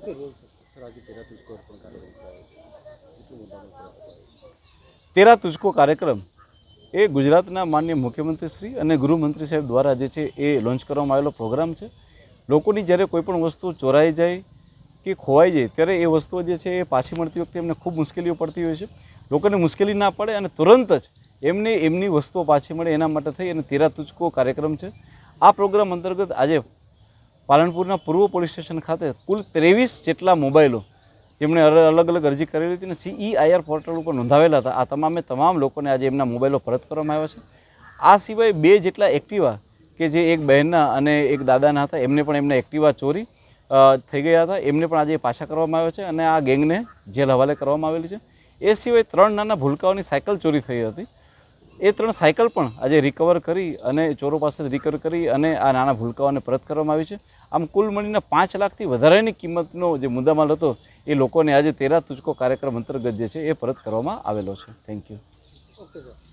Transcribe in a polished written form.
Okay sir આજે તેરા તુજકો અર્પણ કાર્યક્રમ તેરા તુજકો કાર્યક્રમ એ ગુજરાતના માનનીય મુખ્યમંત્રી શ્રી અને ગૃહમંત્રી સાહેબ દ્વારા જે છે એ લોન્ચ કરવામાં આવેલો પ્રોગ્રામ છે. લોકોની જ્યારે કોઈ પણ વસ્તુ ચોરાઈ જાય કે ખોવાઈ જાય ત્યારે એ વસ્તુઓ જે છે એ પાછી મળતી વખતે એમને ખૂબ મુશ્કેલીઓ પડતી હોય છે. લોકોને મુશ્કેલી ના પડે અને તુરંત જ એમને એમની વસ્તુઓ પાછી મળે એના માટે થઈ અને તેરા તુજકો કાર્યક્રમ છે. આ પ્રોગ્રામ અંતર્ગત આજે પાલનપુરના પૂર્વ પોલીસ સ્ટેશન ખાતે કુલ 23 જેટલા મોબાઈલો જેમણે અલગ અલગ અરજી કરેલી હતી અને CEIR પોર્ટલ ઉપર નોંધાવેલા હતા. આ તમામ લોકોને આજે એમના મોબાઈલો પરત કરવામાં આવ્યા છે. આ સિવાય 2 જેટલા એક્ટિવા કે જે એક બહેનના અને એક દાદાના હતા એમને પણ એમના એક્ટિવા ચોરી થઈ ગયા હતા, એમને પણ આજે પાછા કરવામાં આવ્યા છે અને આ ગેંગને જેલ હવાલે કરવામાં આવેલી છે. એ સિવાય 3 નાના ભૂલકાઓની સાયકલ ચોરી થઈ હતી. એ 3 સાયકલ પણ આજે રિકવર કરી અને ચોરો પાસે રિકવર કરી અને આ નાના ભૂલકાઓને પરત કરવામાં આવી છે. આમ કુલ મળીને 5 લાખથી વધારેની કિંમતનો જે મુદ્દામાલ હતો એ લોકોને આજે તેરા તુજકો કાર્યક્રમ અંતર્ગત જે છે એ પરત કરવામાં આવેલો છે. Thank you. Okay sir.